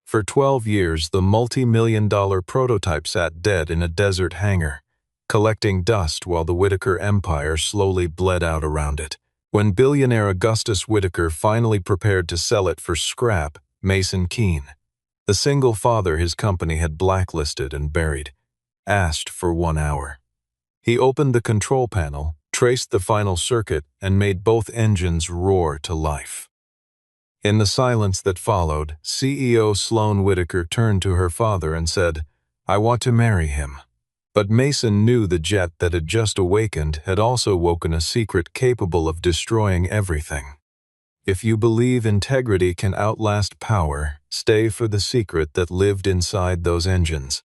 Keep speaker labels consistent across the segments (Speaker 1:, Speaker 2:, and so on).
Speaker 1: For 12 years, the multi-million-dollar prototype sat dead in a desert hangar, collecting dust while the Whittaker empire slowly bled out around it. When billionaire Augustus Whittaker finally prepared to sell it for scrap, Mason Keene, the single father his company had blacklisted and buried, asked for 1 hour. He opened the control panel, traced the final circuit, and made both engines roar to life. In the silence that followed, CEO Sloan Whittaker turned to her father and said, "I want to marry him." But Mason knew the jet that had just awakened had also woken a secret capable of destroying everything. If you believe integrity can outlast power, stay for the secret that lived inside those engines.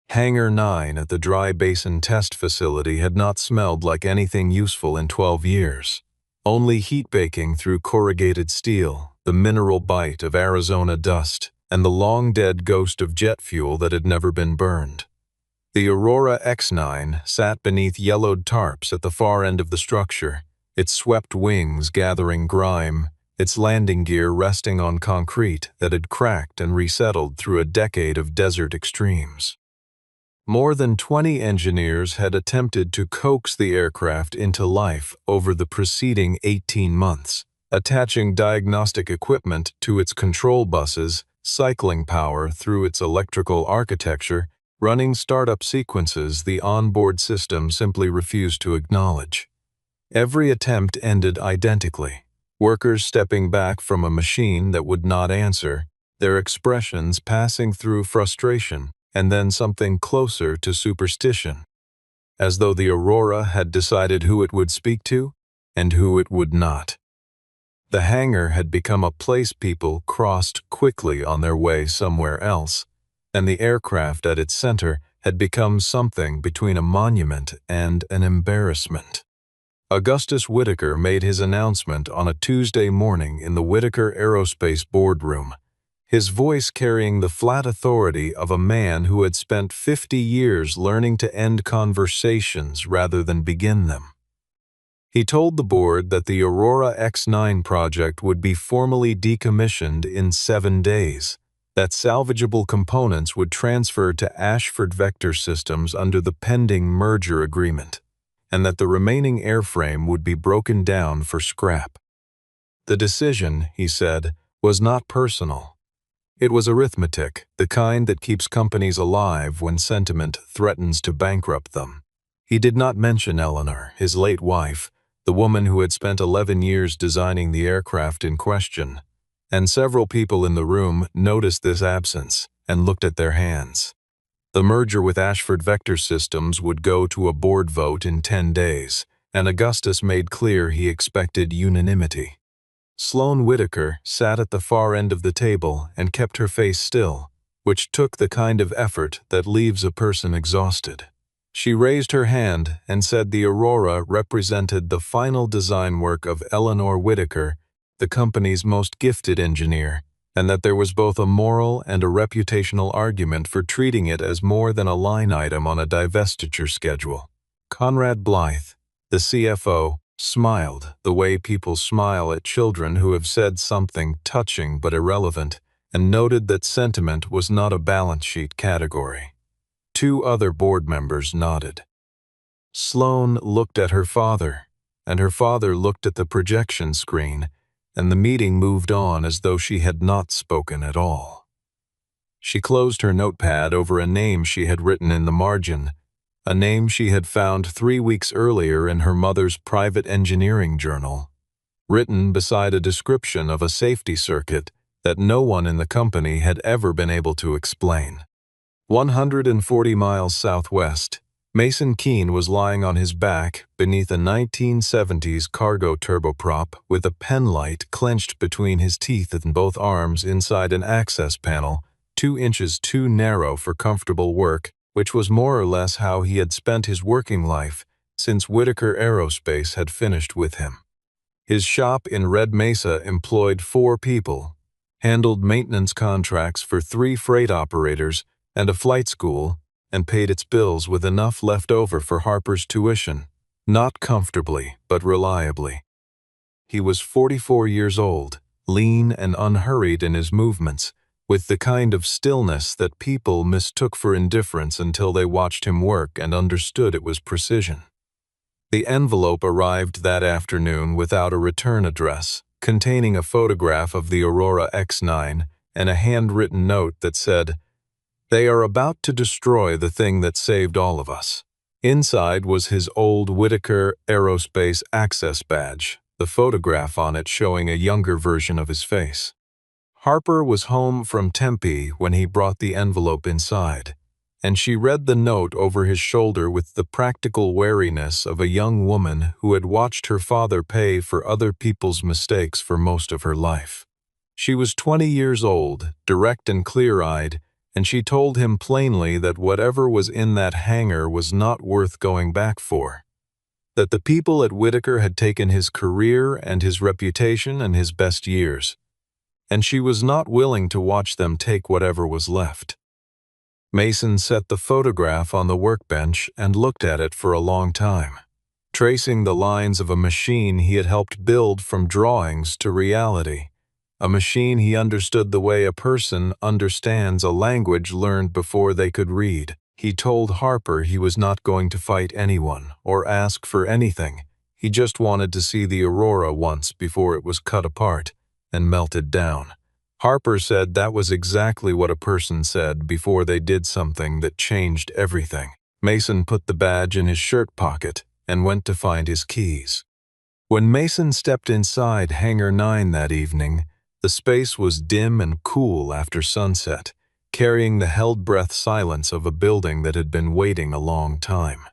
Speaker 1: Hangar 9 at the Dry Basin Test Facility had not smelled like anything useful in 12 years. Only heat baking through corrugated steel, the mineral bite of Arizona dust, and the long-dead ghost of jet fuel that had never been burned. The Aurora X-9 sat beneath yellowed tarps at the far end of the structure, its swept wings gathering grime, its landing gear resting on concrete that had cracked and resettled through a decade of desert extremes. More than 20 engineers had attempted to coax the aircraft into life over the preceding 18 months, attaching diagnostic equipment to its control buses, cycling power through its electrical architecture, running startup sequences the onboard system simply refused to acknowledge. Every attempt ended identically. Workers stepping back from a machine that would not answer, their expressions passing through frustration and then something closer to superstition, as though the Aurora had decided who it would speak to and who it would not. The hangar had become a place people crossed quickly on their way somewhere else, and the aircraft at its center had become something between a monument and an embarrassment. Augustus Whittaker made his announcement on a Tuesday morning in the Whittaker Aerospace boardroom, his voice carrying the flat authority of a man who had spent 50 years learning to end conversations rather than begin them. He told the board that the Aurora X-9 project would be formally decommissioned in 7 days, that salvageable components would transfer to Ashford Vector Systems under the pending merger agreement, and that the remaining airframe would be broken down for scrap. The decision, he said, was not personal. It was arithmetic, the kind that keeps companies alive when sentiment threatens to bankrupt them. He did not mention Eleanor, his late wife, the woman who had spent 11 years designing the aircraft in question, and several people in the room noticed this absence and looked at their hands. The merger with Ashford Vector Systems would go to a board vote in 10 days, and Augustus made clear he expected unanimity. Sloan Whittaker sat at the far end of the table and kept her face still, which took the kind of effort that leaves a person exhausted. She raised her hand and said the Aurora represented the final design work of Eleanor Whittaker, the company's most gifted engineer, and that there was both a moral and a reputational argument for treating it as more than a line item on a divestiture schedule. Conrad Blythe, the CFO, smiled the way people smile at children who have said something touching but irrelevant, and noted that sentiment was not a balance sheet category. 2 other board members nodded. Sloan looked at her father, and her father looked at the projection screen, and the meeting moved on as though she had not spoken at all. She closed her notepad over a name she had written in the margin, a name she had found 3 weeks earlier in her mother's private engineering journal, written beside a description of a safety circuit that no one in the company had ever been able to explain. 140 miles southwest, Mason Keene was lying on his back beneath a 1970s cargo turboprop with a pen light clenched between his teeth and both arms inside an access panel 2 inches too narrow for comfortable work, which was more or less how he had spent his working life since Whittaker Aerospace had finished with him. His shop in Red Mesa employed 4 people, handled maintenance contracts for 3 freight operators and a flight school, and paid its bills with enough left over for Harper's tuition, not comfortably but reliably. He was 44 years old, lean and unhurried in his movements, with the kind of stillness that people mistook for indifference until they watched him work and understood it was precision. The envelope arrived that afternoon without a return address, containing a photograph of the Aurora X9 and a handwritten note that said, "They are about to destroy the thing that saved all of us." Inside was his old Whitaker Aerospace Access badge, the photograph on it showing a younger version of his face. Harper was home from Tempe when he brought the envelope inside, and she read the note over his shoulder with the practical wariness of a young woman who had watched her father pay for other people's mistakes for most of her life. She was 20 years old, direct and clear-eyed, and she told him plainly that whatever was in that hangar was not worth going back for. That the people at Whitaker had taken his career and his reputation and his best years, and she was not willing to watch them take whatever was left. Mason set the photograph on the workbench and looked at it for a long time, tracing the lines of a machine he had helped build from drawings to reality, a machine he understood the way a person understands a language learned before they could read. He told Harper he was not going to fight anyone or ask for anything. He just wanted to see the Aurora once before it was cut apart and melted down. Harper said that was exactly what a person said before they did something that changed everything. Mason put the badge in his shirt pocket and went to find his keys. When Mason stepped inside Hangar 9 that evening, the space was dim and cool after sunset, carrying the held-breath silence of a building that had been waiting a long time.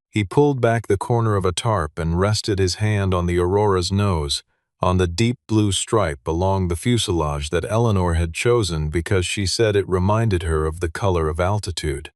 Speaker 1: He pulled back the corner of a tarp and rested his hand on the Aurora's nose, on the deep blue stripe along the fuselage that Eleanor had chosen because she said it reminded her of the color of altitude.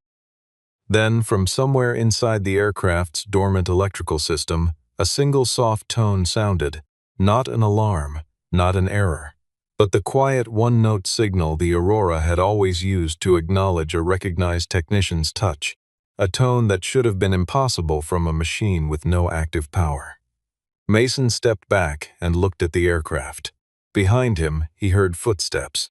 Speaker 1: Then, from somewhere inside the aircraft's dormant electrical system, a single soft tone sounded, not an alarm, not an error, but the quiet one-note signal the Aurora had always used to acknowledge a recognized technician's touch, a tone that should have been impossible from a machine with no active power. Mason stepped back and looked at the aircraft. Behind him, he heard footsteps.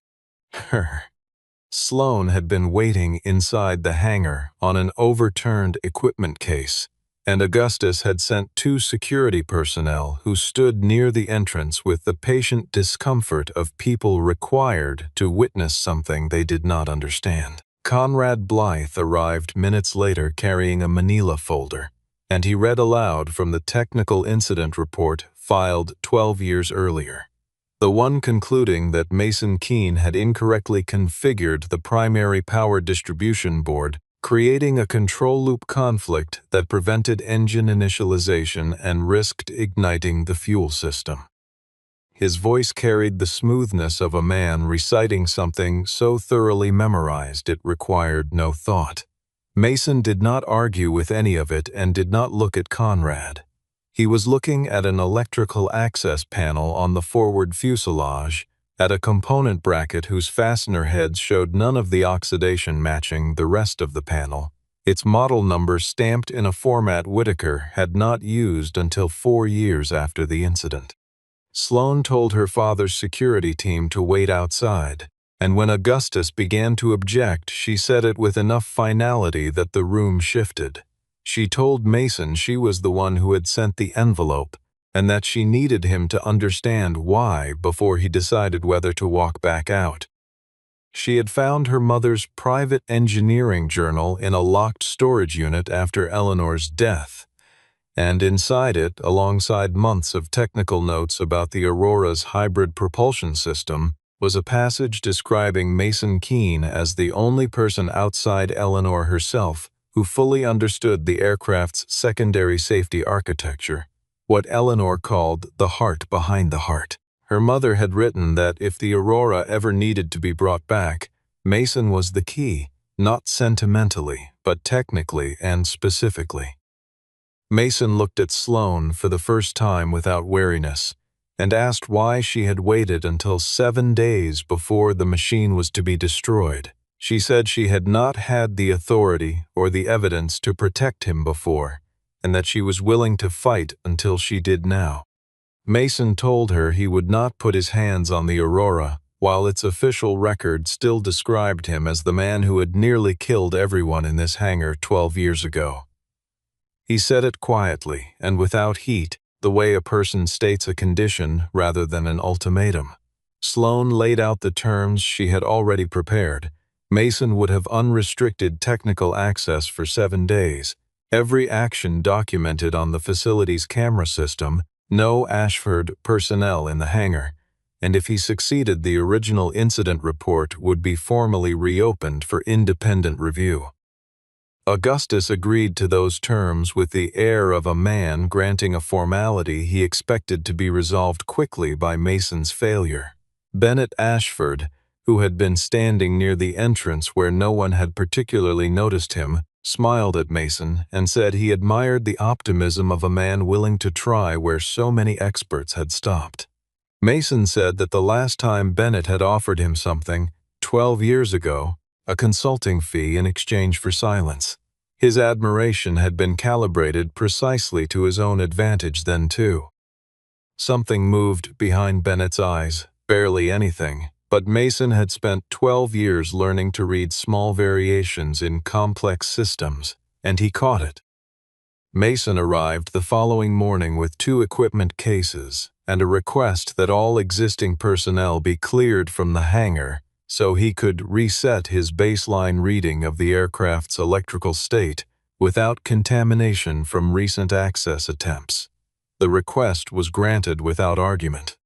Speaker 1: Sloan had been waiting inside the hangar on an overturned equipment case, and Augustus had sent 2 security personnel who stood near the entrance with the patient discomfort of people required to witness something they did not understand. Conrad Blythe arrived minutes later carrying a manila folder, and he read aloud from the technical incident report filed 12 years earlier, the one concluding that Mason Keene had incorrectly configured the primary power distribution board, creating a control loop conflict that prevented engine initialization and risked igniting the fuel system. His voice carried the smoothness of a man reciting something so thoroughly memorized it required no thought. Mason did not argue with any of it and did not look at Conrad. He was looking at an electrical access panel on the forward fuselage, at a component bracket whose fastener heads showed none of the oxidation matching the rest of the panel, its model number stamped in a format Whitaker had not used until 4 years after the incident. Sloan told her father's security team to wait outside, and when Augustus began to object, she said it with enough finality that the room shifted. She told Mason she was the one who had sent the envelope, and that she needed him to understand why before he decided whether to walk back out. She had found her mother's private engineering journal in a locked storage unit after Eleanor's death, and inside it, alongside months of technical notes about the Aurora's hybrid propulsion system, was a passage describing Mason Keene as the only person outside Eleanor herself who fully understood the aircraft's secondary safety architecture, what Eleanor called the heart behind the heart. Her mother had written that if the Aurora ever needed to be brought back, Mason was the key, not sentimentally, but technically and specifically. Mason looked at Sloan for the first time without wariness, and asked why she had waited until 7 days before the machine was to be destroyed. She said she had not had the authority or the evidence to protect him before, and that she was willing to fight until she did now. Mason told her he would not put his hands on the Aurora while its official record still described him as the man who had nearly killed everyone in this hangar 12 years ago. He said it quietly and without heat, the way a person states a condition rather than an ultimatum. Sloan laid out the terms she had already prepared. Mason would have unrestricted technical access for 7 days, every action documented on the facility's camera system, no Ashford personnel in the hangar, and if he succeeded, the original incident report would be formally reopened for independent review. Augustus agreed to those terms with the air of a man granting a formality he expected to be resolved quickly by Mason's failure. Bennett Ashford, who had been standing near the entrance where no one had particularly noticed him, smiled at Mason and said he admired the optimism of a man willing to try where so many experts had stopped. Mason said that the last time Bennett had offered him something, 12 years ago, a consulting fee in exchange for silence. His admiration had been calibrated precisely to his own advantage then too. Something moved behind Bennett's eyes, barely anything, but Mason had spent 12 years learning to read small variations in complex systems, and he caught it. Mason arrived the following morning with 2 equipment cases and a request that all existing personnel be cleared from the hangar so he could reset his baseline reading of the aircraft's electrical state without contamination from recent access attempts. The request was granted without argument.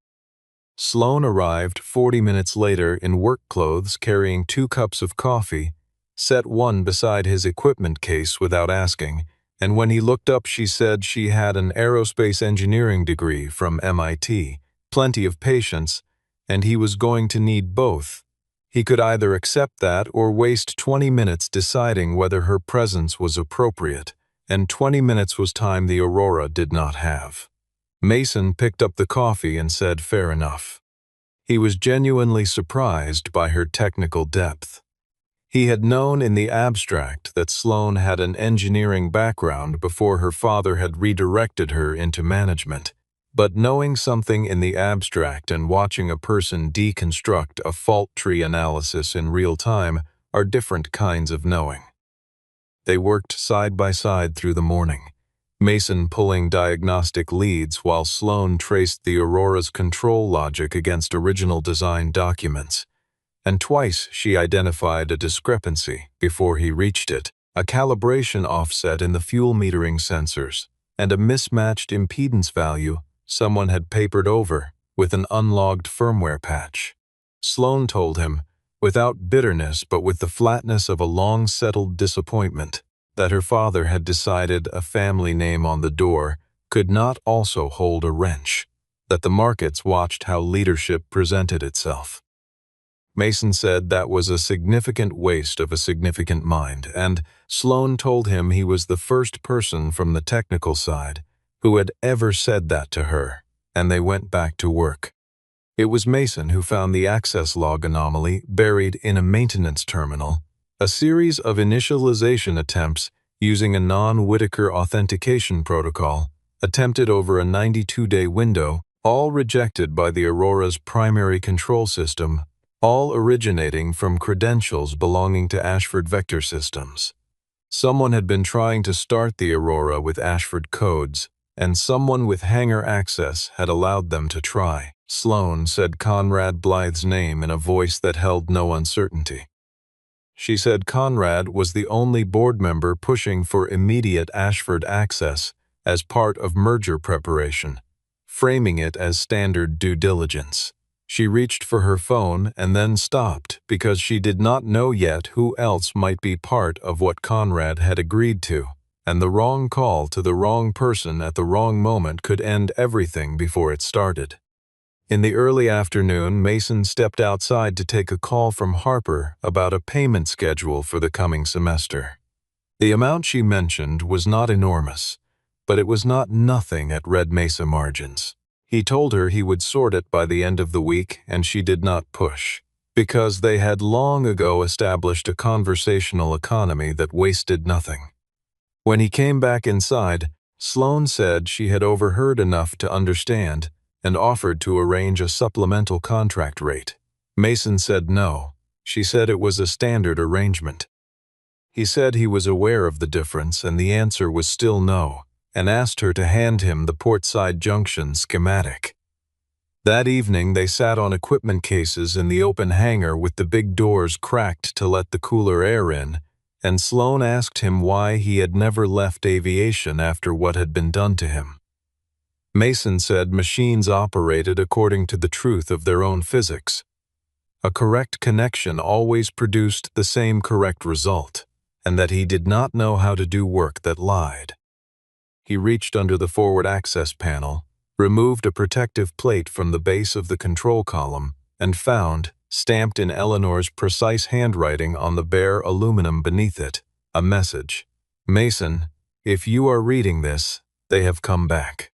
Speaker 1: Sloan arrived 40 minutes later in work clothes carrying 2 cups of coffee, set one beside his equipment case without asking, and when he looked up she said she had an aerospace engineering degree from MIT, plenty of patience, and he was going to need both. He could either accept that or waste 20 minutes deciding whether her presence was appropriate, and 20 minutes was time the Aurora did not have. Mason picked up the coffee and said fair enough. He was genuinely surprised by her technical depth. He had known in the abstract that Sloan had an engineering background before her father had redirected her into management, but knowing something in the abstract and watching a person deconstruct a fault tree analysis in real time are different kinds of knowing. They worked side by side through the morning, Mason pulling diagnostic leads while Sloan traced the Aurora's control logic against original design documents. And twice she identified a discrepancy before he reached it, a calibration offset in the fuel metering sensors, and a mismatched impedance value someone had papered over with an unlogged firmware patch. Sloan told him, without bitterness but with the flatness of a long-settled disappointment, that her father had decided a family name on the door could not also hold a wrench, that the markets watched how leadership presented itself. Mason said that was a significant waste of a significant mind, and Sloan told him he was the first person from the technical side who had ever said that to her, and they went back to work. It was Mason who found the access log anomaly buried in a maintenance terminal, a series of initialization attempts using a non-Whittaker authentication protocol, attempted over a 92-day window, all rejected by the Aurora's primary control system, all originating from credentials belonging to Ashford Vector Systems. Someone had been trying to start the Aurora with Ashford codes, and someone with hangar access had allowed them to try. Sloan said Conrad Blythe's name in a voice that held no uncertainty. She said Conrad was the only board member pushing for immediate Ashford access as part of merger preparation, framing it as standard due diligence. She reached for her phone and then stopped because she did not know yet who else might be part of what Conrad had agreed to, and the wrong call to the wrong person at the wrong moment could end everything before it started. In the early afternoon, Mason stepped outside to take a call from Harper about a payment schedule for the coming semester. The amount she mentioned was not enormous, but it was not nothing at Red Mesa margins. He told her he would sort it by the end of the week, and she did not push, because they had long ago established a conversational economy that wasted nothing. When he came back inside, Sloan said she had overheard enough to understand and offered to arrange a supplemental contract rate. Mason said no. She said it was a standard arrangement. He said he was aware of the difference, and the answer was still no, and asked her to hand him the Portside Junction schematic. That evening they sat on equipment cases in the open hangar with the big doors cracked to let the cooler air in, and Sloan asked him why he had never left aviation after what had been done to him. Mason said machines operated according to the truth of their own physics. A correct connection always produced the same correct result, and that he did not know how to do work that lied. He reached under the forward access panel, removed a protective plate from the base of the control column, and found, stamped in Eleanor's precise handwriting on the bare aluminum beneath it, a message. "Mason, if you are reading this, they have come back."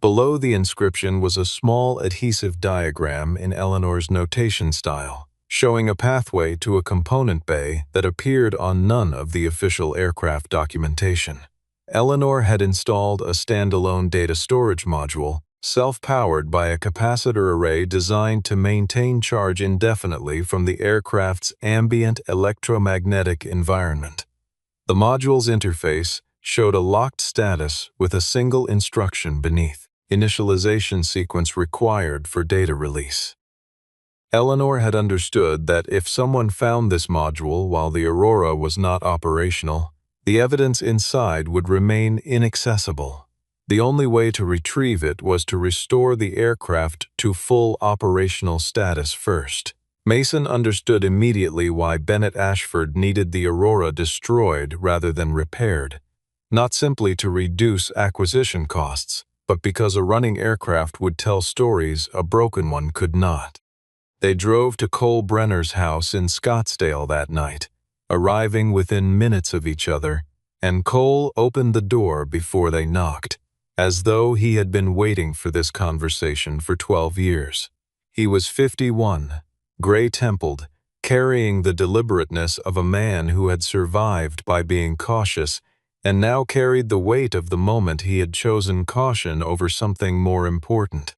Speaker 1: Below the inscription was a small adhesive diagram in Eleanor's notation style, showing a pathway to a component bay that appeared on none of the official aircraft documentation. Eleanor had installed a standalone data storage module, self-powered by a capacitor array designed to maintain charge indefinitely from the aircraft's ambient electromagnetic environment. The module's interface showed a locked status with a single instruction beneath: initialization sequence required for data release. Eleanor had understood that if someone found this module while the Aurora was not operational, the evidence inside would remain inaccessible. The only way to retrieve it was to restore the aircraft to full operational status first. Mason understood immediately why Bennett Ashford needed the Aurora destroyed rather than repaired, not simply to reduce acquisition costs, but because a running aircraft would tell stories a broken one could not. They drove to Cole Brenner's house in Scottsdale that night, arriving within minutes of each other, and Cole opened the door before they knocked, as though he had been waiting for this conversation for 12 years. He was 51, gray-templed, carrying the deliberateness of a man who had survived by being cautious and now carried the weight of the moment he had chosen caution over something more important.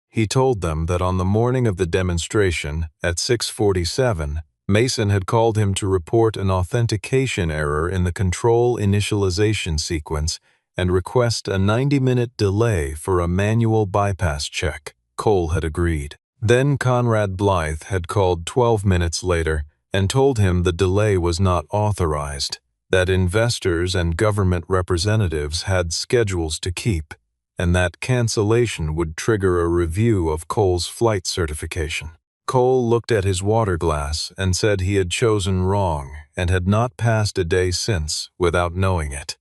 Speaker 1: He told them that on the morning of the demonstration, at 6:47, Mason had called him to report an authentication error in the control initialization sequence and request a 90-minute delay for a manual bypass check. Cole had agreed. Then Conrad Blythe had called 12 minutes later and told him the delay was not authorized, that investors and government representatives had schedules to keep, and that cancellation would trigger a review of Cole's flight certification. Cole looked at his water glass and said he had chosen wrong and had not passed a day since without knowing it.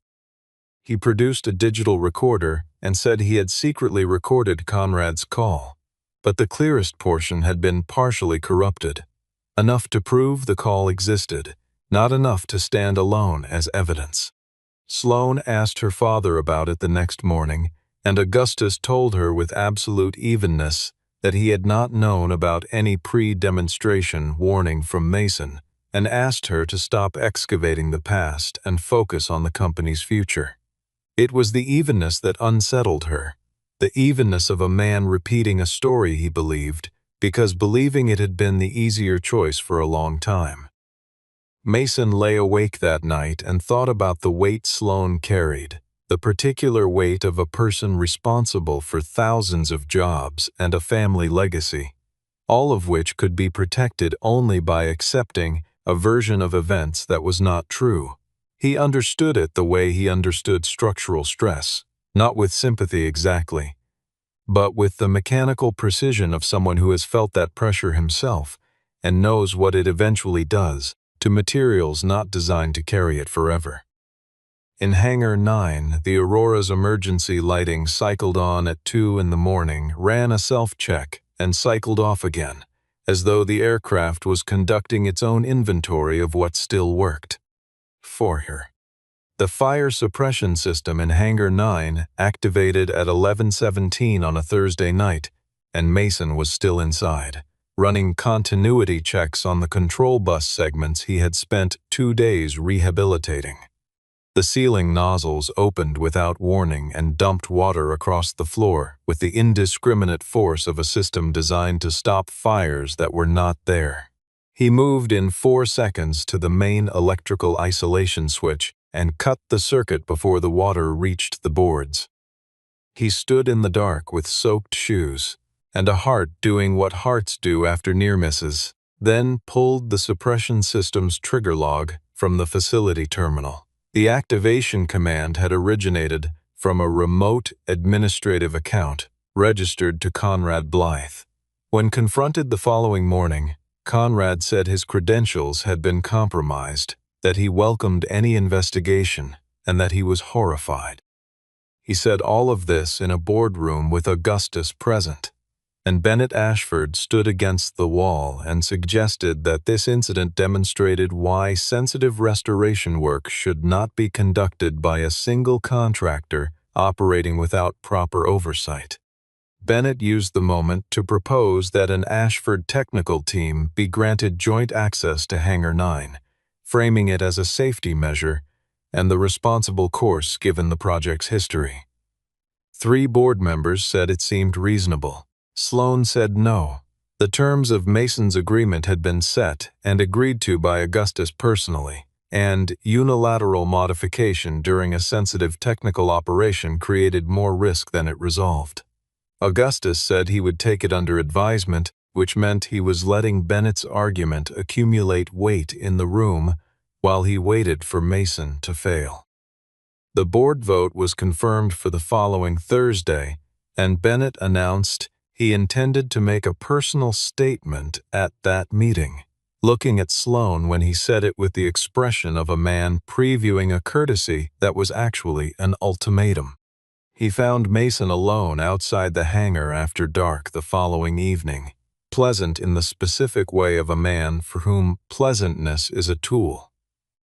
Speaker 1: He produced a digital recorder and said he had secretly recorded Conrad's call, but the clearest portion had been partially corrupted, enough to prove the call existed, not enough to stand alone as evidence. Sloan asked her father about it the next morning, and Augustus told her with absolute evenness that he had not known about any pre-demonstration warning from Mason, and asked her to stop excavating the past and focus on the company's future. It was the evenness that unsettled her, the evenness of a man repeating a story he believed, because believing it had been the easier choice for a long time. Mason lay awake that night and thought about the weight Sloan carried, the particular weight of a person responsible for thousands of jobs and a family legacy, all of which could be protected only by accepting a version of events that was not true. He understood it the way he understood structural stress, not with sympathy exactly, but with the mechanical precision of someone who has felt that pressure himself and knows what it eventually does to materials not designed to carry it forever. In Hangar 9, the Aurora's emergency lighting cycled on at 2 in the morning, ran a self-check, and cycled off again, as though the aircraft was conducting its own inventory of what still worked for her. The fire suppression system in Hangar 9 activated at 11:17 on a Thursday night, and Mason was still inside, running continuity checks on the control bus segments he had spent 2 days rehabilitating. The ceiling nozzles opened without warning and dumped water across the floor with the indiscriminate force of a system designed to stop fires that were not there. He moved in 4 seconds to the main electrical isolation switch and cut the circuit before the water reached the boards. He stood in the dark with soaked shoes and a heart doing what hearts do after near misses, then pulled the suppression system's trigger log from the facility terminal. The activation command had originated from a remote administrative account registered to Conrad Blythe. When confronted the following morning, Conrad said his credentials had been compromised, that he welcomed any investigation, and that he was horrified. He said all of this in a boardroom with Augustus present, and Bennett Ashford stood against the wall and suggested that this incident demonstrated why sensitive restoration work should not be conducted by a single contractor operating without proper oversight. Bennett used the moment to propose that an Ashford technical team be granted joint access to Hangar 9, framing it as a safety measure and the responsible course given the project's history. 3 board members said it seemed reasonable. Sloan said no. The terms of Mason's agreement had been set and agreed to by Augustus personally, and unilateral modification during a sensitive technical operation created more risk than it resolved. Augustus said he would take it under advisement, which meant he was letting Bennett's argument accumulate weight in the room while he waited for Mason to fail. The board vote was confirmed for the following Thursday, and Bennett announced he intended to make a personal statement at that meeting, looking at Sloan when he said it with the expression of a man previewing a courtesy that was actually an ultimatum. He found Mason alone outside the hangar after dark the following evening, pleasant in the specific way of a man for whom pleasantness is a tool.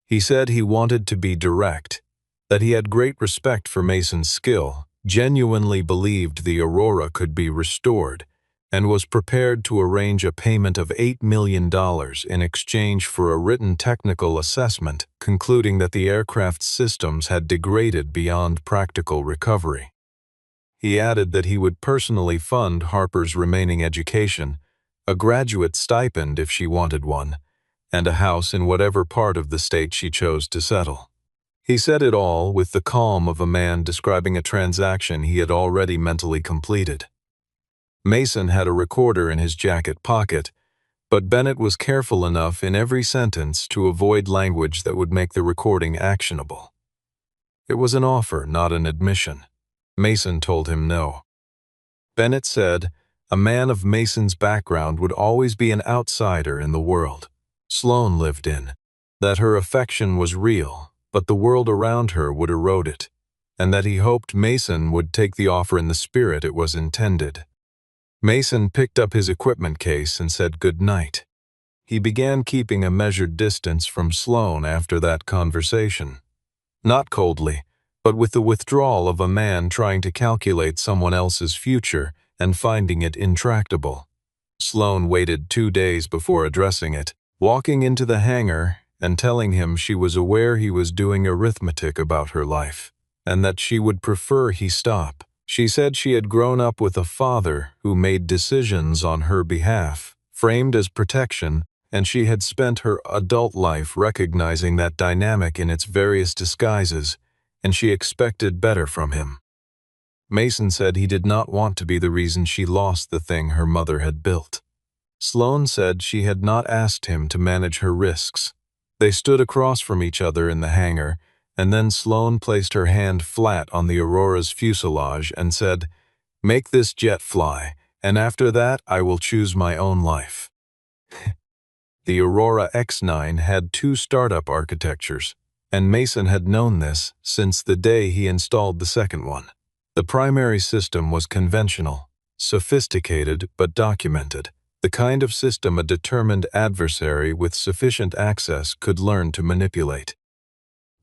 Speaker 1: He said he wanted to be direct, that he had great respect for Mason's skill, genuinely believed the Aurora could be restored, and was prepared to arrange a payment of $8 million in exchange for a written technical assessment concluding that the aircraft's systems had degraded beyond practical recovery. He added that he would personally fund Harper's remaining education, a graduate stipend if she wanted one, and a house in whatever part of the state she chose to settle. He said it all with the calm of a man describing a transaction he had already mentally completed. Mason had a recorder in his jacket pocket, but Bennett was careful enough in every sentence to avoid language that would make the recording actionable. It was an offer, not an admission. Mason told him no. Bennett said a man of Mason's background would always be an outsider in the world Sloan lived in, that her affection was real, but the world around her would erode it, and that he hoped Mason would take the offer in the spirit it was intended. Mason picked up his equipment case and said good night. He began keeping a measured distance from Sloan after that conversation. Not coldly, but with the withdrawal of a man trying to calculate someone else's future and finding it intractable. Sloan waited 2 days before addressing it, walking into the hangar and telling him she was aware he was doing arithmetic about her life, and that she would prefer he stop. She said she had grown up with a father who made decisions on her behalf, framed as protection, and she had spent her adult life recognizing that dynamic in its various disguises, and she expected better from him. Mason said he did not want to be the reason she lost the thing her mother had built. Sloan said she had not asked him to manage her risks. They stood across from each other in the hangar, and then Sloan placed her hand flat on the Aurora's fuselage and said, "Make this jet fly, and after that I will choose my own life." The Aurora X9 had 2 startup architectures, and Mason had known this since the day he installed the second one. The primary system was conventional, sophisticated but documented, the kind of system a determined adversary with sufficient access could learn to manipulate.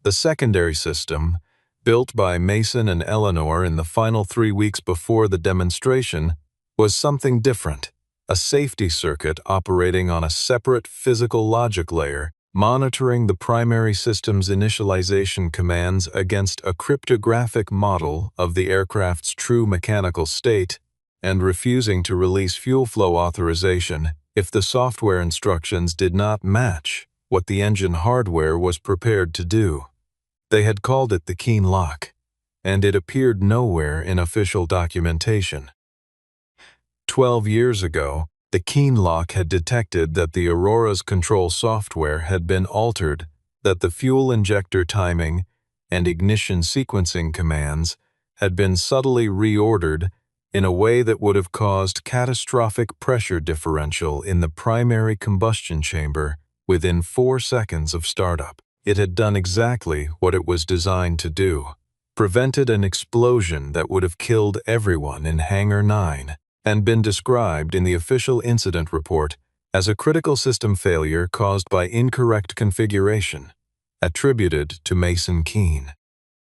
Speaker 1: The secondary system, built by Mason and Eleanor in the final 3 weeks before the demonstration, was something different, a safety circuit operating on a separate physical logic layer monitoring the primary system's initialization commands against a cryptographic model of the aircraft's true mechanical state, and refusing to release fuel flow authorization if the software instructions did not match what the engine hardware was prepared to do. They had called it the Keen Lock, and it appeared nowhere in official documentation. 12 years ago, the Keen Lock had detected that the Aurora's control software had been altered, that the fuel injector timing and ignition sequencing commands had been subtly reordered in a way that would have caused catastrophic pressure differential in the primary combustion chamber within 4 seconds of startup. It had done exactly what it was designed to do, prevented an explosion that would have killed everyone in Hangar 9, and been described in the official incident report as a critical system failure caused by incorrect configuration, attributed to Mason Keen.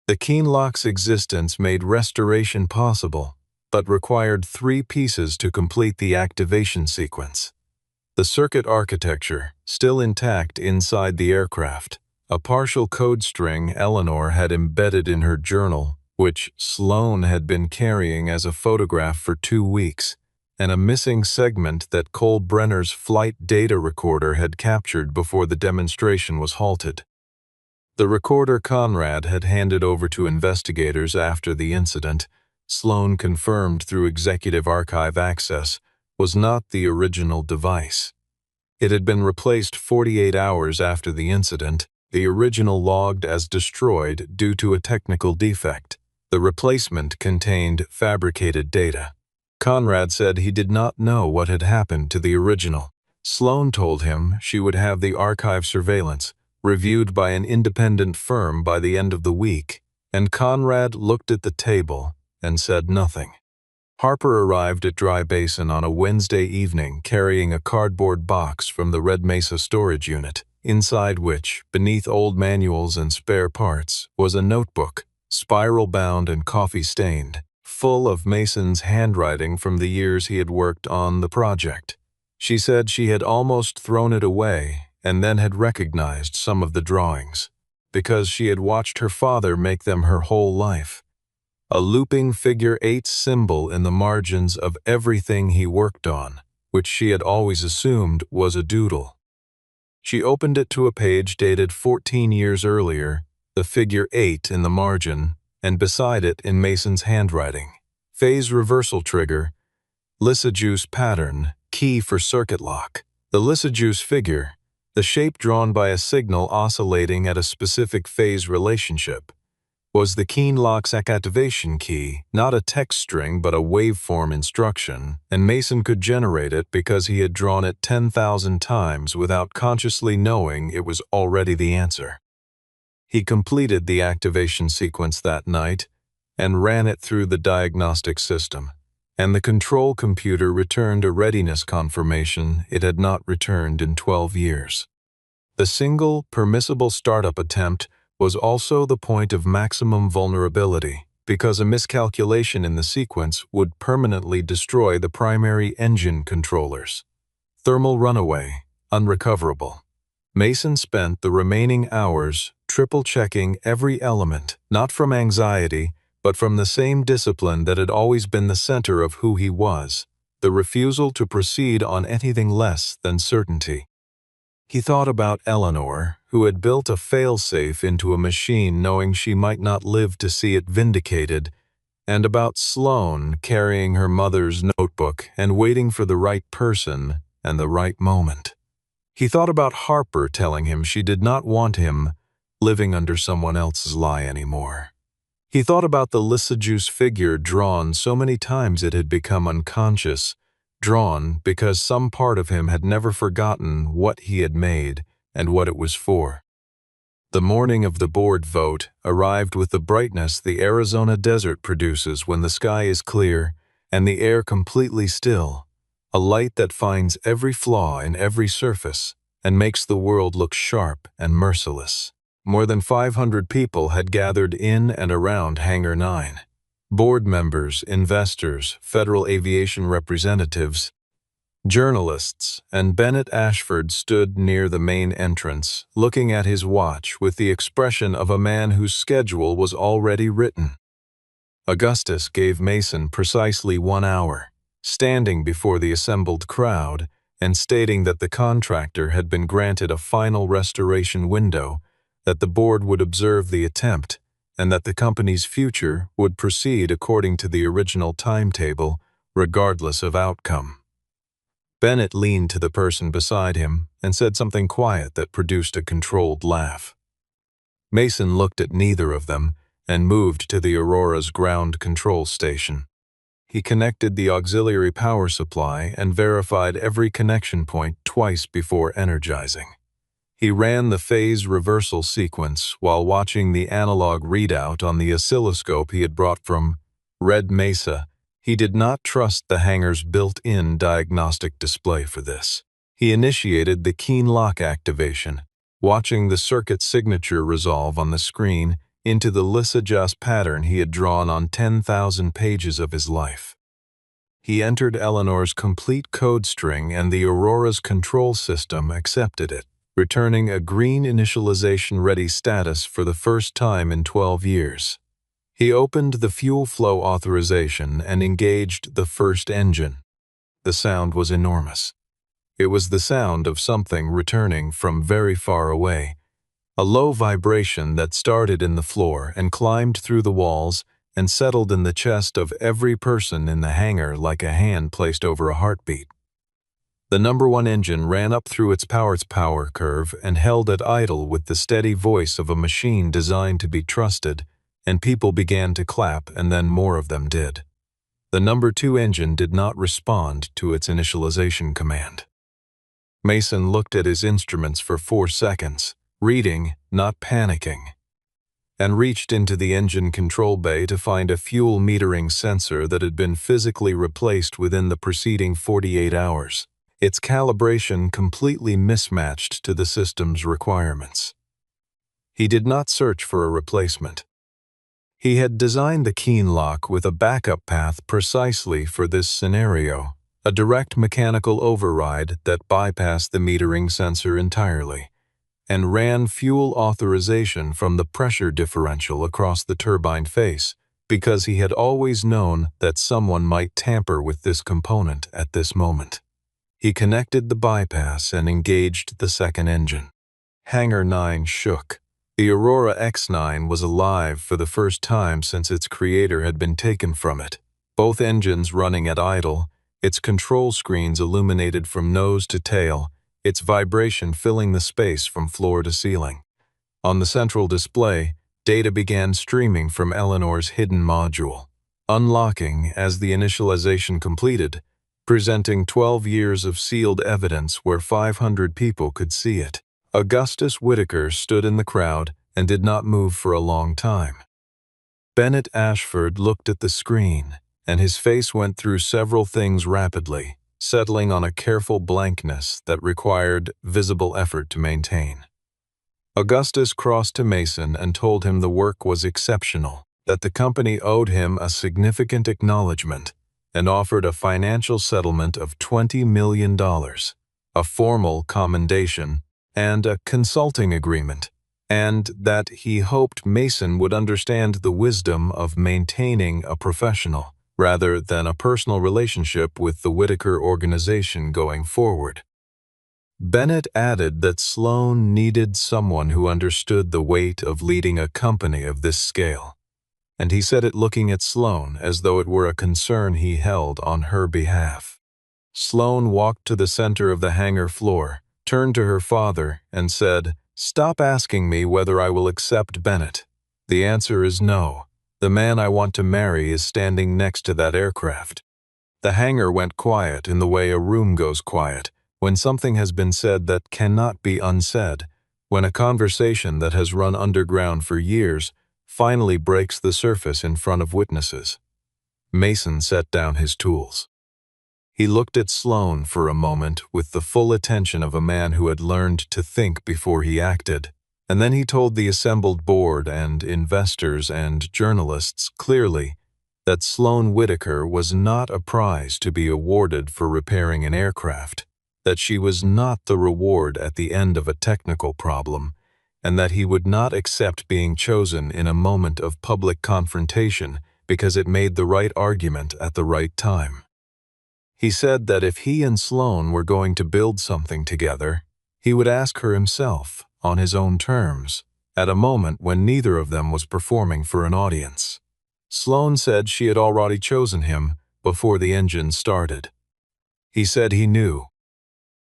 Speaker 1: The Keen Lock's existence made restoration possible, but required 3 pieces to complete the activation sequence. The circuit architecture, still intact inside the aircraft, a partial code string Eleanor had embedded in her journal, which Sloan had been carrying as a photograph for 2 weeks, and a missing segment that Cole Brenner's flight data recorder had captured before the demonstration was halted. The recorder Conrad had handed over to investigators after the incident, Sloan confirmed through Executive Archive access, was not the original device. It had been replaced 48 hours after the incident, the original logged as destroyed due to a technical defect. The replacement contained fabricated data. Conrad said he did not know what had happened to the original. Sloan told him she would have the archive surveillance reviewed by an independent firm by the end of the week, and Conrad looked at the table and said nothing. Harper arrived at Dry Basin on a Wednesday evening carrying a cardboard box from the Red Mesa storage unit, inside which, beneath old manuals and spare parts, was a notebook, spiral-bound and coffee-stained, full of Mason's handwriting from the years he had worked on the project. She said she had almost thrown it away and then had recognized some of the drawings, because she had watched her father make them her whole life. A looping figure 8 symbol in the margins of everything he worked on, which she had always assumed was a doodle. She opened it to a page dated 14 years earlier, the figure 8 in the margin, and beside it in Mason's handwriting, phase reversal trigger, Lysajuice pattern, key for circuit lock. The Lysajuice figure, the shape drawn by a signal oscillating at a specific phase relationship, was the Keen Lock's activation key, not a text string but a waveform instruction, and Mason could generate it because he had drawn it 10,000 times without consciously knowing it was already the answer. He completed the activation sequence that night and ran it through the diagnostic system, and the control computer returned a readiness confirmation it had not returned in 12 years. The single, permissible startup attempt was also the point of maximum vulnerability, because a miscalculation in the sequence would permanently destroy the primary engine controllers. Thermal runaway, unrecoverable. Mason spent the remaining hours triple-checking every element, not from anxiety, but from the same discipline that had always been the center of who he was, the refusal to proceed on anything less than certainty. He thought about Eleanor, who had built a fail-safe into a machine knowing she might not live to see it vindicated, and about Sloan carrying her mother's notebook and waiting for the right person and the right moment. He thought about Harper telling him she did not want him living under someone else's lie anymore. He thought about the Lysajuice figure drawn so many times it had become unconscious, drawn because some part of him had never forgotten what he had made and what it was for. The morning of the board vote arrived with the brightness the Arizona desert produces when the sky is clear and the air completely still, a light that finds every flaw in every surface and makes the world look sharp and merciless. More than 500 people had gathered in and around Hangar 9. Board members, investors, Federal Aviation representatives. Journalists and Bennett Ashford stood near the main entrance, looking at his watch with the expression of a man whose schedule was already written. Augustus gave Mason precisely 1 hour, standing before the assembled crowd and stating that the contractor had been granted a final restoration window, that the board would observe the attempt, and that the company's future would proceed according to the original timetable, regardless of outcome. Bennett leaned to the person beside him and said something quiet that produced a controlled laugh. Mason looked at neither of them and moved to the Aurora's ground control station. He connected the auxiliary power supply and verified every connection point twice before energizing. He ran the phase reversal sequence while watching the analog readout on the oscilloscope he had brought from Red Mesa. He did not trust the hangar's built-in diagnostic display for this. He initiated the keen lock activation, watching the circuit signature resolve on the screen into the Lissajous pattern he had drawn on 10,000 pages of his life. He entered Eleanor's complete code string and the Aurora's control system accepted it, returning a green initialization-ready status for the first time in 12 years. He opened the fuel flow authorization and engaged the first engine. The sound was enormous. It was the sound of something returning from very far away, a low vibration that started in the floor and climbed through the walls and settled in the chest of every person in the hangar like a hand placed over a heartbeat. The number 1 engine ran up through its power curve and held at idle with the steady voice of a machine designed to be trusted, and people began to clap, and then more of them did. The number 2 engine did not respond to its initialization command. Mason looked at his instruments for 4 seconds, reading, not panicking, and reached into the engine control bay to find a fuel metering sensor that had been physically replaced within the preceding 48 hours, its calibration completely mismatched to the system's requirements. He did not search for a replacement. He had designed the keen lock with a backup path precisely for this scenario, a direct mechanical override that bypassed the metering sensor entirely, and ran fuel authorization from the pressure differential across the turbine face, because he had always known that someone might tamper with this component at this moment. He connected the bypass and engaged the second engine. Hangar 9 shook. The Aurora X9 was alive for the first time since its creator had been taken from it, both engines running at idle, its control screens illuminated from nose to tail, its vibration filling the space from floor to ceiling. On the central display, data began streaming from Eleanor's hidden module, unlocking as the initialization completed, presenting 12 years of sealed evidence where 500 people could see it. Augustus Whitaker stood in the crowd and did not move for a long time. Bennett Ashford looked at the screen, and his face went through several things rapidly, settling on a careful blankness that required visible effort to maintain. Augustus crossed to Mason and told him the work was exceptional, that the company owed him a significant acknowledgement, and offered a financial settlement of $20 million, a formal commendation, and a consulting agreement, and that he hoped Mason would understand the wisdom of maintaining a professional, rather than a personal relationship with the Whitaker organization going forward. Bennett added that Sloan needed someone who understood the weight of leading a company of this scale, and he said it looking at Sloan as though it were a concern he held on her behalf. Sloan walked to the center of the hangar floor, turned to her father, and said, "Stop asking me whether I will accept Bennett. The answer is no. The man I want to marry is standing next to that aircraft." The hangar went quiet in the way a room goes quiet when something has been said that cannot be unsaid, when a conversation that has run underground for years finally breaks the surface in front of witnesses. Mason set down his tools. He looked at Sloan for a moment with the full attention of a man who had learned to think before he acted, and then he told the assembled board and investors and journalists clearly, that Sloane Whitaker was not a prize to be awarded for repairing an aircraft, that she was not the reward at the end of a technical problem, and that he would not accept being chosen in a moment of public confrontation because it made the right argument at the right time. He said that if he and Sloane were going to build something together, he would ask her himself, on his own terms, at a moment when neither of them was performing for an audience. Sloane said she had already chosen him before the engine started. He said he knew.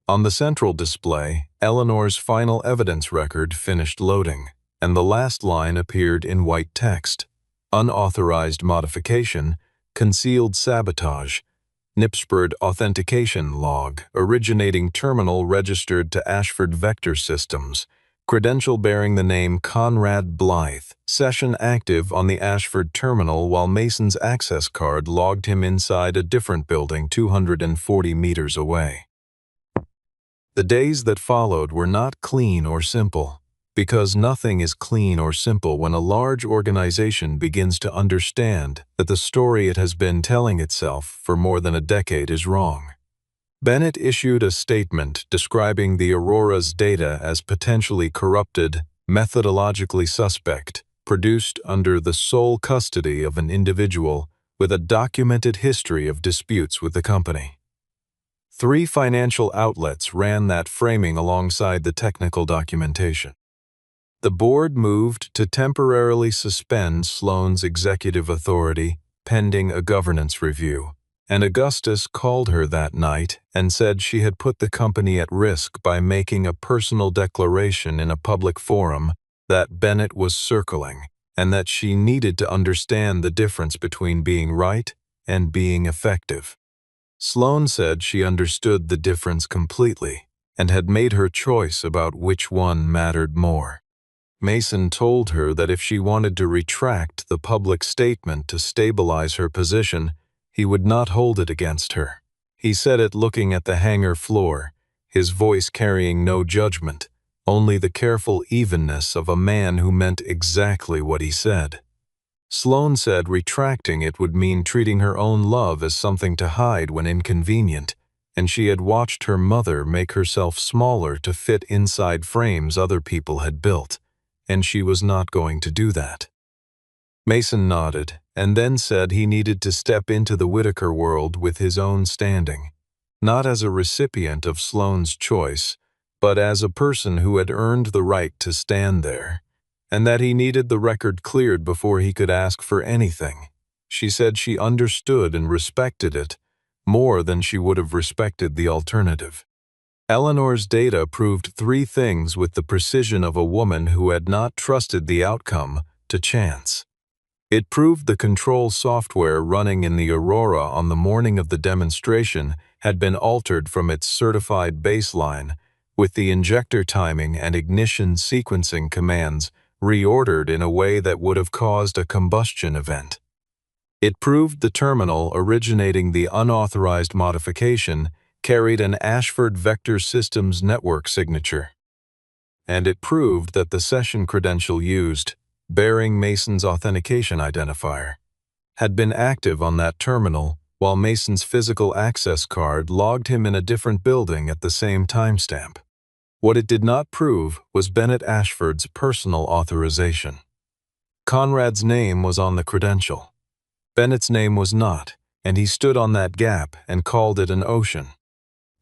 Speaker 1: On the central display, Eleanor's final evidence record finished loading, and the last line appeared in white text: unauthorized modification, concealed sabotage, NIPSPRD authentication log, originating terminal registered to Ashford Vector Systems, credential bearing the name Conrad Blythe, session active on the Ashford terminal while Mason's access card logged him inside a different building 240 meters away. The days that followed were not clean or simple, because nothing is clean or simple when a large organization begins to understand that the story it has been telling itself for more than a decade is wrong. Bennett issued a statement describing the Aurora's data as potentially corrupted, methodologically suspect, produced under the sole custody of an individual with a documented history of disputes with the company. 3 financial outlets ran that framing alongside the technical documentation. The board moved to temporarily suspend Sloane's executive authority pending a governance review, and Augustus called her that night and said she had put the company at risk by making a personal declaration in a public forum that Bennett was circling, and that she needed to understand the difference between being right and being effective. Sloane said she understood the difference completely and had made her choice about which one mattered more. Mason told her that if she wanted to retract the public statement to stabilize her position, he would not hold it against her. He said it looking at the hangar floor, his voice carrying no judgment, only the careful evenness of a man who meant exactly what he said. Sloane said retracting it would mean treating her own love as something to hide when inconvenient, and she had watched her mother make herself smaller to fit inside frames other people had built, and she was not going to do that. Mason nodded, and then said he needed to step into the Whitaker world with his own standing, not as a recipient of Sloane's choice, but as a person who had earned the right to stand there, and that he needed the record cleared before he could ask for anything. She said she understood and respected it more than she would have respected the alternative. Eleanor's data proved 3 things with the precision of a woman who had not trusted the outcome to chance. It proved the control software running in the Aurora on the morning of the demonstration had been altered from its certified baseline, with the injector timing and ignition sequencing commands reordered in a way that would have caused a combustion event. It proved the terminal originating the unauthorized modification carried an Ashford Vector Systems network signature. And it proved that the session credential used, bearing Mason's authentication identifier, had been active on that terminal while Mason's physical access card logged him in a different building at the same timestamp. What it did not prove was Bennett Ashford's personal authorization. Conrad's name was on the credential. Bennett's name was not, and he stood on that gap and called it an ocean.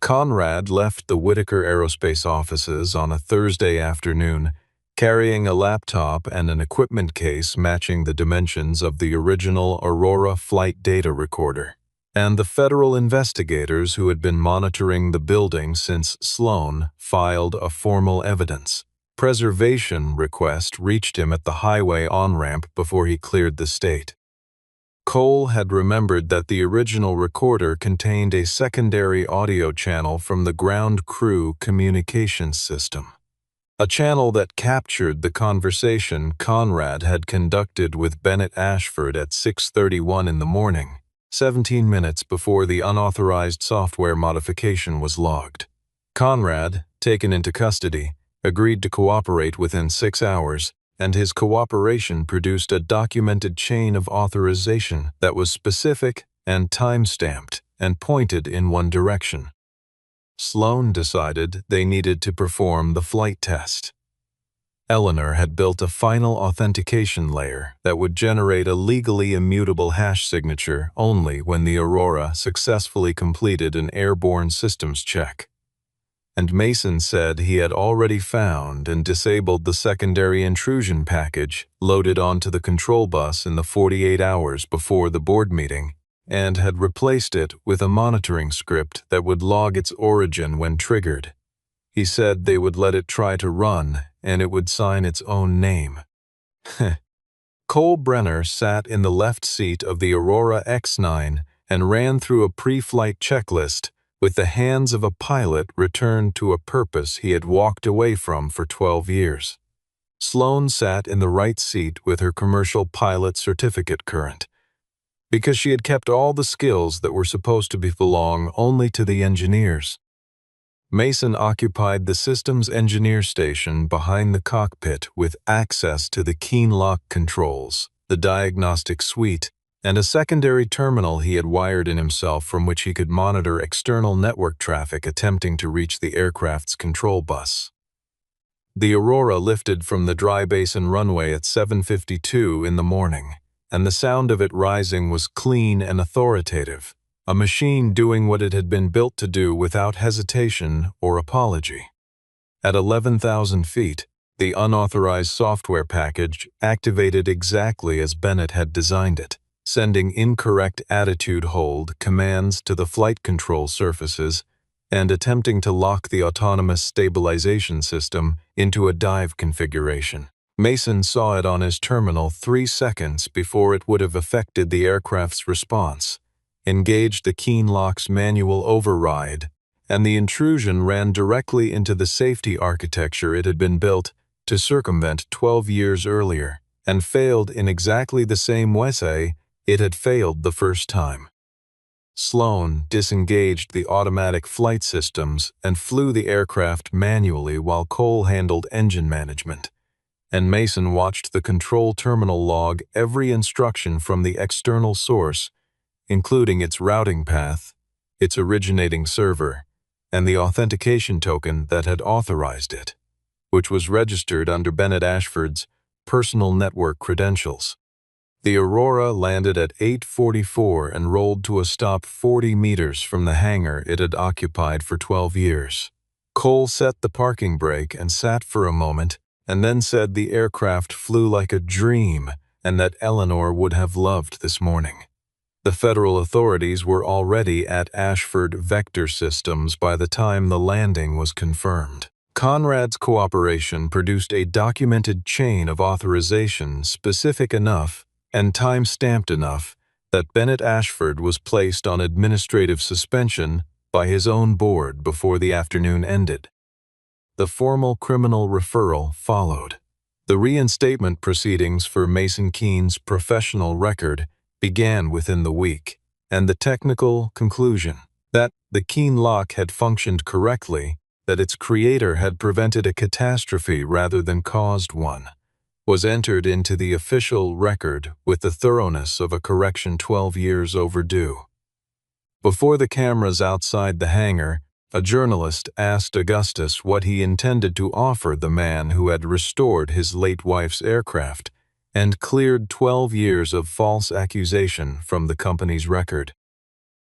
Speaker 1: Conrad left the Whitaker Aerospace offices on a Thursday afternoon, carrying a laptop and an equipment case matching the dimensions of the original Aurora flight data recorder, and the federal investigators who had been monitoring the building since Sloane filed a formal evidence preservation request reached him at the highway on-ramp before he cleared the state. Cole had remembered that the original recorder contained a secondary audio channel from the ground crew communications system, a channel that captured the conversation Conrad had conducted with Bennett Ashford at 6:31 in the morning, 17 minutes before the unauthorized software modification was logged. Conrad, taken into custody, agreed to cooperate within 6 hours, and his cooperation produced a documented chain of authorization that was specific and time-stamped and pointed in one direction. Sloan decided they needed to perform the flight test. Eleanor had built a final authentication layer that would generate a legally immutable hash signature only when the Aurora successfully completed an airborne systems check. And Mason said he had already found and disabled the secondary intrusion package loaded onto the control bus in the 48 hours before the board meeting, and had replaced it with a monitoring script that would log its origin when triggered. He said they would let it try to run, and it would sign its own name. Cole Brenner sat in the left seat of the Aurora X-9 and ran through a pre-flight checklist with the hands of a pilot returned to a purpose he had walked away from for 12 years. Sloan sat in the right seat with her commercial pilot certificate current, because she had kept all the skills that were supposed to belong only to the engineers. Mason occupied the systems engineer station behind the cockpit with access to the keen lock controls, the diagnostic suite, and a secondary terminal he had wired in himself from which he could monitor external network traffic attempting to reach the aircraft's control bus. The Aurora lifted from the dry basin runway at 7:52 in the morning, and the sound of it rising was clean and authoritative, a machine doing what it had been built to do without hesitation or apology. At 11,000 feet, the unauthorized software package activated exactly as Bennett had designed it, sending incorrect attitude hold commands to the flight control surfaces and attempting to lock the autonomous stabilization system into a dive configuration. Mason saw it on his terminal 3 seconds before it would have affected the aircraft's response, engaged the keen lock's manual override, and the intrusion ran directly into the safety architecture it had been built to circumvent 12 years earlier, and failed in exactly the same way it had failed the first time. Sloan disengaged the automatic flight systems and flew the aircraft manually while Cole handled engine management, and Mason watched the control terminal log every instruction from the external source, including its routing path, its originating server, and the authentication token that had authorized it, which was registered under Bennett Ashford's personal network credentials. The Aurora landed at 8:44 and rolled to a stop 40 meters from the hangar it had occupied for 12 years. Cole set the parking brake and sat for a moment, and then said the aircraft flew like a dream and that Eleanor would have loved this morning. The federal authorities were already at Ashford Vector Systems by the time the landing was confirmed. Conrad's cooperation produced a documented chain of authorization specific enough and time-stamped enough that Bennett Ashford was placed on administrative suspension by his own board before the afternoon ended. The formal criminal referral followed. The reinstatement proceedings for Mason Keen's professional record began within the week, and the technical conclusion that the Keen lock had functioned correctly, that its creator had prevented a catastrophe rather than caused one, was entered into the official record with the thoroughness of a correction 12 years overdue. Before the cameras outside the hangar, a journalist asked Augustus what he intended to offer the man who had restored his late wife's aircraft and cleared 12 years of false accusation from the company's record.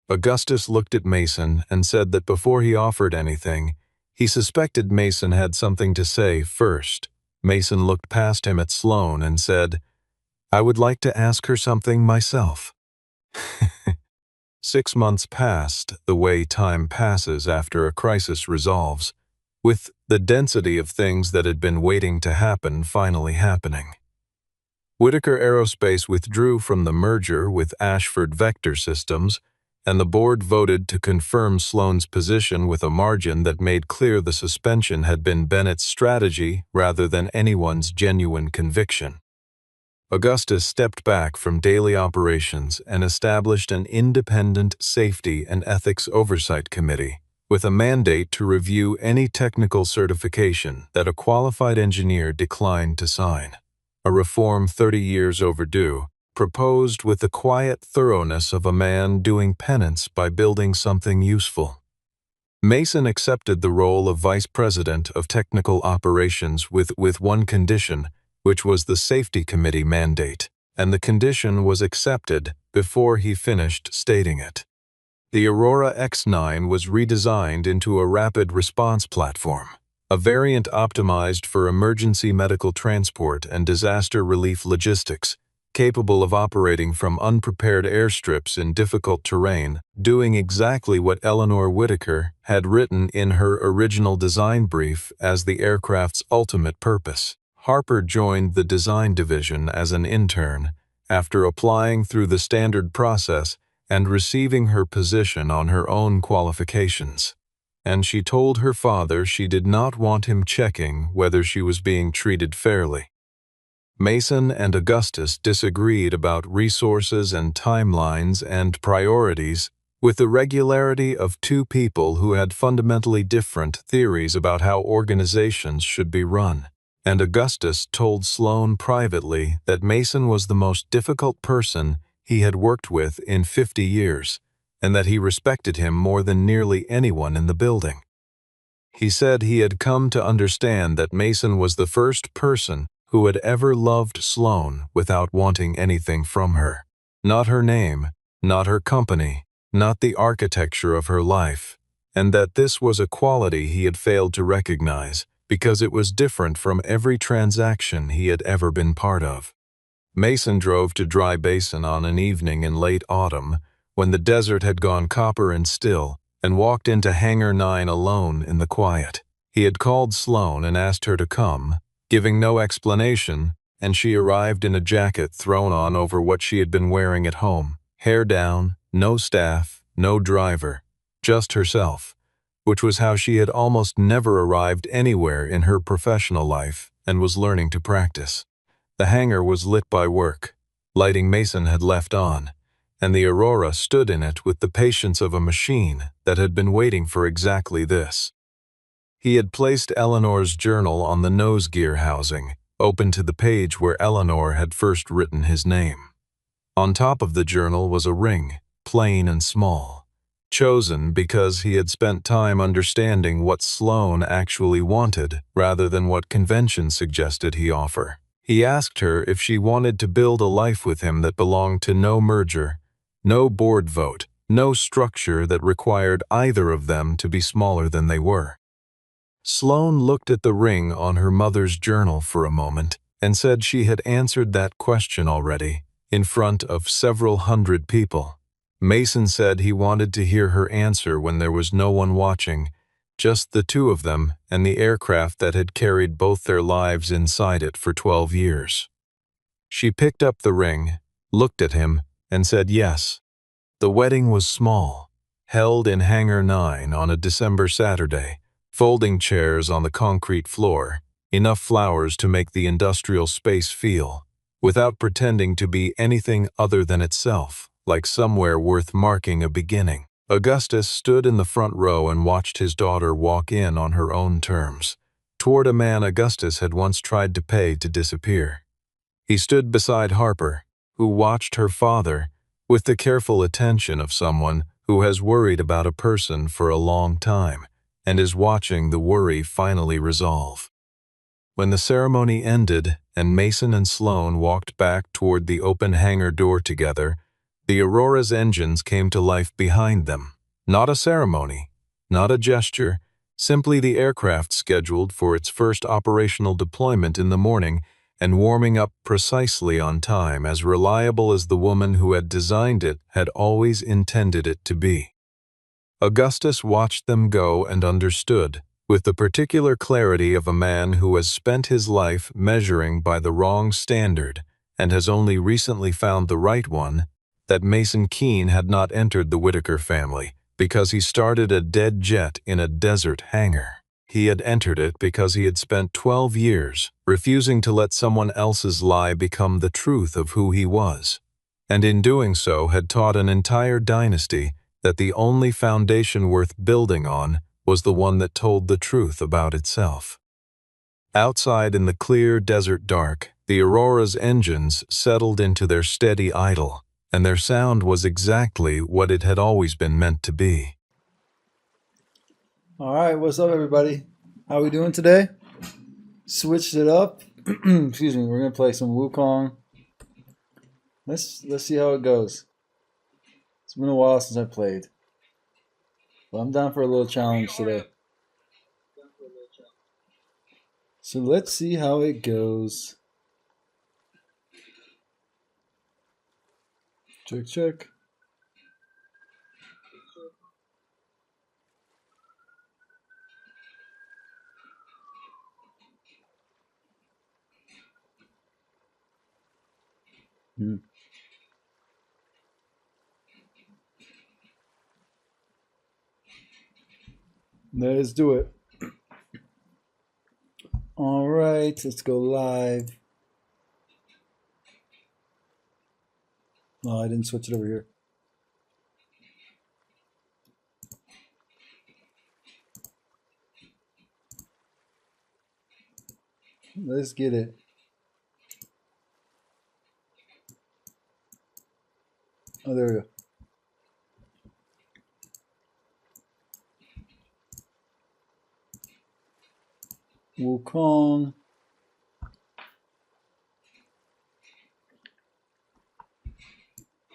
Speaker 1: Augustus looked at Mason and said that before he offered anything, he suspected Mason had something to say first. Mason looked past him at Sloan and said, "I would like to ask her something myself." 6 months passed the way time passes after a crisis resolves, with the density of things that had been waiting to happen finally happening. Whitaker Aerospace withdrew from the merger with Ashford Vector Systems, and the board voted to confirm Sloan's position with a margin that made clear the suspension had been Bennett's strategy rather than anyone's genuine conviction. Augustus stepped back from daily operations and established an independent safety and ethics oversight committee with a mandate to review any technical certification that a qualified engineer declined to sign. a reform 30 years overdue, proposed with the quiet thoroughness of a man doing penance by building something useful. Mason accepted the role of Vice President of Technical Operations with one condition, which was the Safety Committee mandate, and the condition was accepted before he finished stating it. The Aurora X9 was redesigned into a rapid response platform, a variant optimized for emergency medical transport and disaster relief logistics, capable of operating from unprepared airstrips in difficult terrain, doing exactly what Eleanor Whitaker had written in her original design brief as the aircraft's ultimate purpose. Harper joined the design division as an intern after applying through the standard process and receiving her position on her own qualifications. And she told her father she did not want him checking whether she was being treated fairly. Mason and Augustus disagreed about resources and timelines and priorities with the regularity of two people who had fundamentally different theories about how organizations should be run. And Augustus told Sloan privately that Mason was the most difficult person he had worked with in 50 years, and that he respected him more than nearly anyone in the building. He said he had come to understand that Mason was the first person who had ever loved Sloan without wanting anything from her. Not her name, not her company, not the architecture of her life, and that this was a quality he had failed to recognize because it was different from every transaction he had ever been part of. Mason drove to Dry Basin on an evening in late autumn when the desert had gone copper and still, and walked into Hangar 9 alone in the quiet. He had called Sloan and asked her to come, giving no explanation, and she arrived in a jacket thrown on over what she had been wearing at home, hair down, no staff, no driver, just herself, which was how she had almost never arrived anywhere in her professional life and was learning to practice. The hangar was lit by work. Lighting Mason had left on, and the Aurora stood in it with the patience of a machine that had been waiting for exactly this. He had placed Eleanor's journal on the nose gear housing, open to the page where Eleanor had first written his name. On top of the journal was a ring, plain and small, chosen because he had spent time understanding what Sloan actually wanted rather than what convention suggested he offer. He asked her if she wanted to build a life with him that belonged to no merger, no board vote, no structure that required either of them to be smaller than they were. Sloan looked at the ring on her mother's journal for a moment and said she had answered that question already, in front of several hundred people. Mason said he wanted to hear her answer when there was no one watching, just the two of them and the aircraft that had carried both their lives inside it for 12 years. She picked up the ring, looked at him, and said yes. The wedding was small, held in Hangar 9 on a December Saturday, folding chairs on the concrete floor, enough flowers to make the industrial space feel, without pretending to be anything other than itself, like somewhere worth marking a beginning. Augustus stood in the front row and watched his daughter walk in on her own terms, toward a man Augustus had once tried to pay to disappear. He stood beside Harper, who watched her father with the careful attention of someone who has worried about a person for a long time and is watching the worry finally resolve. When the ceremony ended and Mason and Sloan walked back toward the open hangar door together, the Aurora's engines came to life behind them. Not a ceremony, not a gesture, simply the aircraft scheduled for its first operational deployment in the morning and warming up precisely on time, as reliable as the woman who had designed it had always intended it to be. Augustus watched them go and understood, with the particular clarity of a man who has spent his life measuring by the wrong standard and has only recently found the right one, that Mason Keene had not entered the Whitaker family because he started a dead jet in a desert hangar. He had entered it because he had spent 12 years refusing to let someone else's lie become the truth of who he was, and in doing so had taught an entire dynasty that the only foundation worth building on was the one that told the truth about itself. Outside in the clear desert dark, the Aurora's engines settled into their steady idle, and their sound was exactly what it had always been meant to be.
Speaker 2: All right, what's up, everybody? How we doing today? Switched it up. Excuse me. We're gonna play some Wukong. Let's see how it goes. It's been a while since I played, but I'm down for a little challenge today. So let's see how it goes. Check, check. Let's do it. All right, let's go live. Oh, I didn't switch it over here. Let's get it. Oh, there we go. Wukong.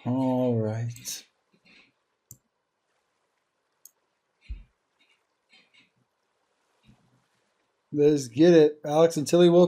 Speaker 2: All right. Let's get it. Alex and Tilly, welcome.